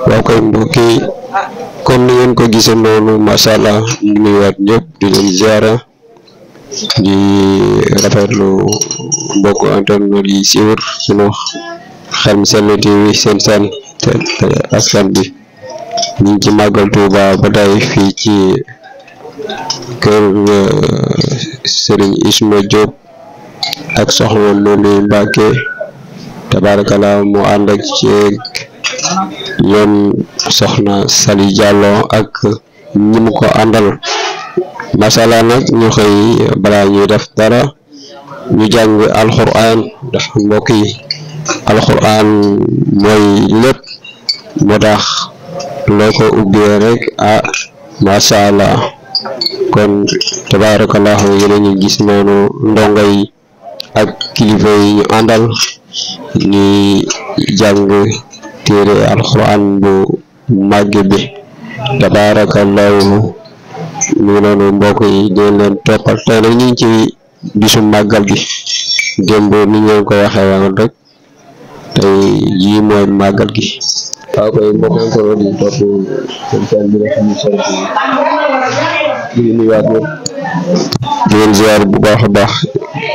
waaw koy mbokk yi comme ni ngeen ko gisee noonu macha allah ñu nuyuwaat ñëpp di leen ziara di rafetlu mbokk internet yi siiwar sunu Xelcom Sell TV seen seen askan bi ñu ngi ci màggal Tuuba ba tey fii ci kër Serigne Isma Diop ak soxna Momy Mbacké tabarakallah mu ànd ak ci ñoom soxna Sali Diallo ak ñi mu ko àndal macha allah nag ñu xëy balaa ñuy def dara ñu jàng alquran ndax mbokk yi alquran mooy lépp moo tax loo ko ubbee rek macha allah kon tabarakallahu yéen a ngi gis noonu ndongo yi ak kilifa yi ñu àndal ñuy jàng téere alquran bu màgg bi tabarakallahu ñu noonu mbokk yi dinañ leen toppal tey nag ñu ngi ci bisu màggal gi démb ni ngeen ko waxee woon rek tey jii mooy màggal gi waaw koy mbokk yi ko di topp seen seen bi nga xam ne solo di nuyuwaat ñëpp di leen ziar bu baax a baax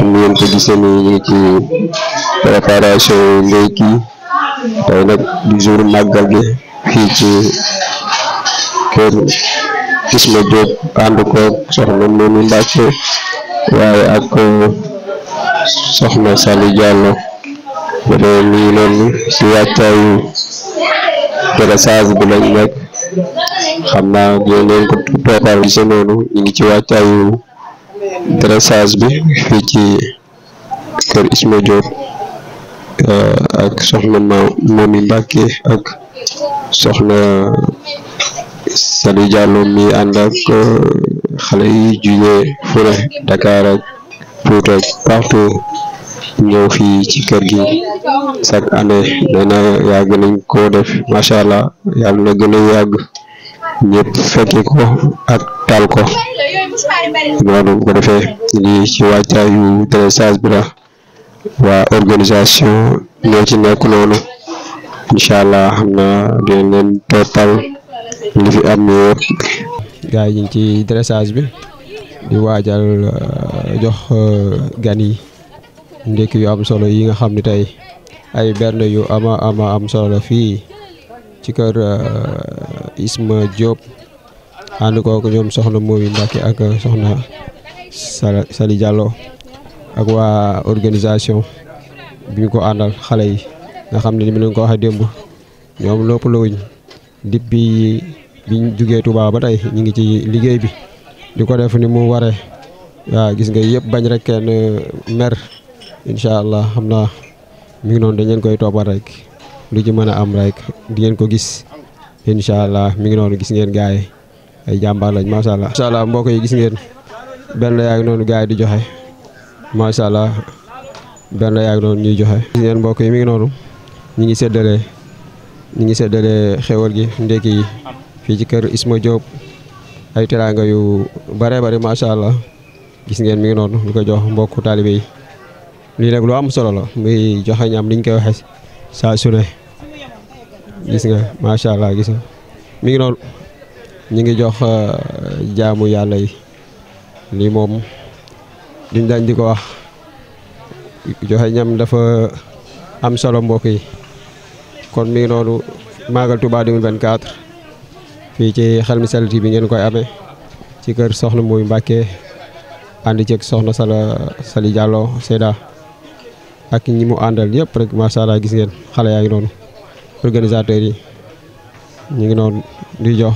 ñu ngeen ko gisee ni ñu ngi ci préparation ndékki tey nag di jour màggal gi fii ci kër Isma Diop ànd ko soxna Momy Mbacké waaye ak soxna Sali Diallo ba tey nii noonu si wàccaayu dressage bi lañ nekk xam naa leen ko toppal gise noonu ñu ngi ci wàccaayu dressage bi fii ci kër Isma Diop ak soxna Momy Mbacké ak soxna Sali Diallo mi ànd ak xale yi jugee fu ne Dakar ak Fouta ak partout ñëw fii ci kër gi chaque année dana yàgg nañ ko def macha allah yàlla na gën a yàgg ñëpp fekke ko ak tal ko noonu ko defee lii ci wàccaayu dressage bi la waa organisation ñoo ci nekk noonu incha allah xam naa dinañ leen toppal li fi am yëpp. gars yi ñu ngi ci dressage bi di waajal jox gan yi ndekki yu am solo yi nga xam ne tey ay berne yu ama am solo la fii ci kër Isma Diop ànd kooku ñoom soxna Momy Mbacké ak soxna Sali Diallo ak waa organisation bi ñu ko àndal xale yi nga xam ne ni mu leen ko waxee démb ñoom lépp luñ depuis biñ jugee Touba ba tey ñu ngi ci liggéey bi di ko def ni mu waree waaw gis nga yëpp bañ rek kenn mer incha allah xam naa mi ngi noonu dañ leen koy toppal rek lu ci mën a am rek di ngeen ko gis incha allah mi ngi noonu gis ngeen gars yi ay jàmbaar lañ macha allah. macha allah mbokk yi gis ngeen benn yaa ngi noonu gars yi di joxe macha allah benn yaa ngi noonu ñuy joxe. gis ngeen mbokk yi mi ngi noonu ñu ngi séddale xewal gi ndekki yi fii ci kër Isma Diop ay teraanga yu bare bari macha allah gis ngeen mi ngi noonu lu ko jox mbokku taalibe yi lii nag lu am solo la muy joxe ñam liñ koy waxee saa su ne gis nga macha allah gis nga mi ngi noonu ñu ngi jox jaamu yàlla yi lii moom duñ dañ di ko wax joxe ñam dafa am solo mbokk yi kon mi ngi noonu Magal Touba 2024 fii ci Xelcom Sell TV bi ngeen koy amee ci kër soxna Momy Mbacké ànd ceeg soxna Sali Diallo Seda ak ñi mu àndal yëpp rek macha allah gis ngeen xale yaa ngi noonu organisateurs yi ñu ngi noonu di jox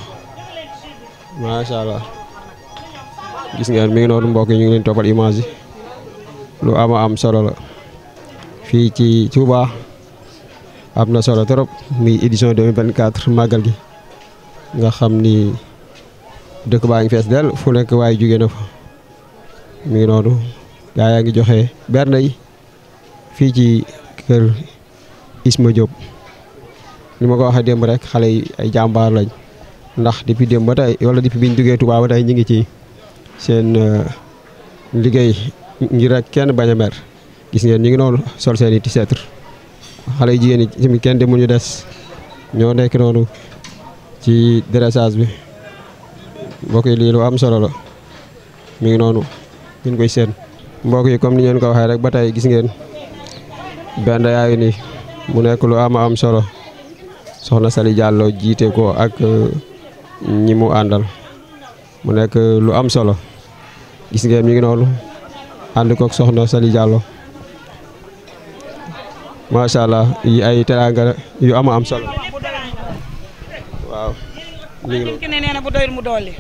macha allah gis ngeen mi ngi noonu mbokk yi ñu ngi leen toppal image yi lu am solo la fii ci Touba am na solo trop muy édition 2024 màggal gi nga xam ni dëkk baa ngi fees del fu nekk waaye jóge na fa mi ngi noonu gaa yaa ngi joxe berne yi fii ci kër Isma Diop ni ma ko waxee démb rek xale yi ay jàmbaar lañ ndax depuis démb ba tey wala depuis biñ jógee Touba ba tey ñu ngi ci seen liggéey ngir rek kenn bañ a mer gis ngeen ñu ngi noonu sol seen i t-shirt xale yu jigéen ñi tamit kenn demul ñu des ñoo nekk noonu ci dressage bi mbokk yi lii lu am solo la mi ngi noonu ñu koy seen mbokk yi comme ni ngeen ko waxee rek ba tey gis ngeen benn yaa ngi nii mu nekk lu am solo soxna Sali Diallo jiite ko ak ñi mu àndal mu nekk lu am solo gis ngeen mi ngi noonu ànd koog soxna Sali Diallo macha allah yi ay teraanga yu am solo waaw. mi ngi noonu nee na bu doyul mu dolli.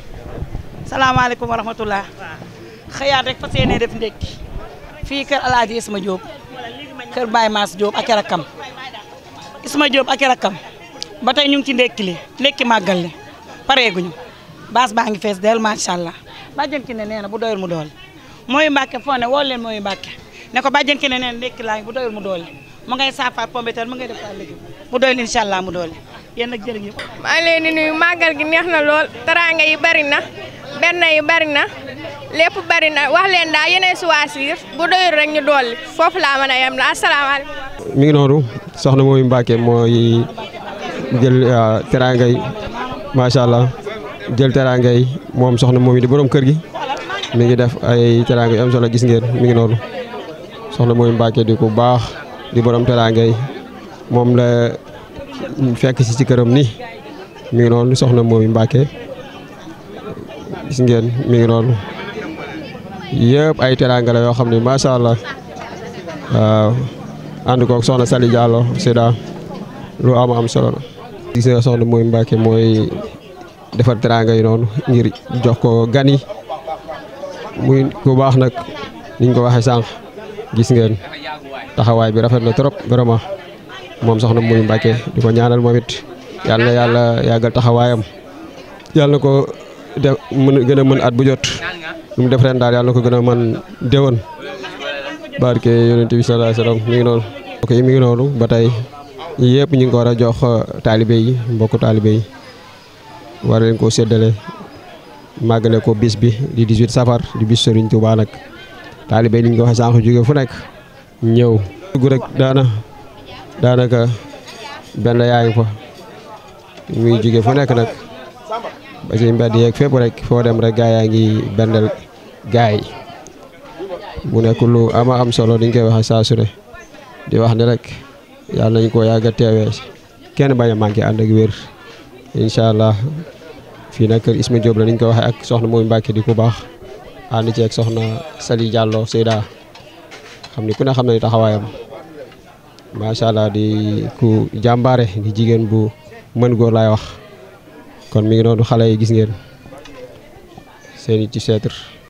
salaamaaleykum wa rahmatulah. xëyaat rek fas yéene def ndékki fii kër El Hadj Isma Diop kër Baye Mass Diop ak rakam Isma Diop ak rakam ba tey ñu ngi ci ndékki li ndékki màggal li pareeguñu baas baa ngi fees del macha allah bàjjen ki ne nee na bu doyul mu dolli mooy Mbàkke foo ne woo leen mooy Mbàkke ne ko bàjjen ki ne nee na ndékki laa ngi bu doyul mu dolli mu ngay saafaat pombetel mu ngay def fa léegi bu doyul incha allah mu dolli yéen nag jërëjëf. maa ngi leen di nuyu màggal gi neex na lool teraanga yi bari na benn yi bari na lépp bari na wax leen daal yéenay choisir bu doyul rek ñu dolli foofu laa mën a yem la asalaamaaleykum. mi ngi noonu soxna mooy Mbacke mooy jël teraanga yi macha allah jël teraanga yi moom soxna moom di borom kër gi mi ngi def ay teraanga yu am solo gis ngeen mi ngi noonu soxna mooy Mbacke di ku baax di borom teraanga yi moom la fekk si ci këram ni mi ngi noonu soxna mooy Mbacke gis ngeen mi ngi noonu yëpp ay teraanga la yoo xam ne macha allah waaw ànd koog soxna Sali Diallo Seda lu am solo la. gis nga soxna mooy Mbacke mooy defar teraanga yi noonu ngir jox ko gan yi muy ku baax nag niñ ko waxee sànq gis ngeen taxawaay bi rafet na trop vraiment moom soxna mooy Mbacke di ko ñaanal moom it yàlla na yàlla yàggal taxawaayam yàlla na ko def gën a mën at bu jot lu mu def ren daal yàlla na ko gën a mën déwén barke yonent bi sallallahu alayhi wasallam mi ngi noonu. ok mi ngi noonu ba tey yëpp ñu ngi ko war a jox taalibe yi mbokku taalibe yi war leen koo séddale màggale ko bis bi di 18 safar di bis Serigne Touba nag taalibe yi ni ñu ko waxee sànq jóge fu nekk ñëw dugg rek daanaka benn yaa ngi fa muy jóge fu nekk nag ba ci mbedd yeeg fépp rek foo dem rek gaa yaa ngi bendel gaay yi mu nekk lu am solo diñ koy waxee saa su ne di wax ne rek yàlla nañ ko yàgg a teewee kenn bañ a manqué ànd ak wér incha allah fii nag kër Isma Diop la niñ ko waxee ak soxna mooy Mbacke di ku baax ànd ci ak soxna Sali Diallo Seyda xam ni ku ne xam ne taxawaayam macha allah di ku jàmbaare di jigéen bu mën góor laay wax kon mi ngi noonu xale yi gis ngeen seeni ci seetre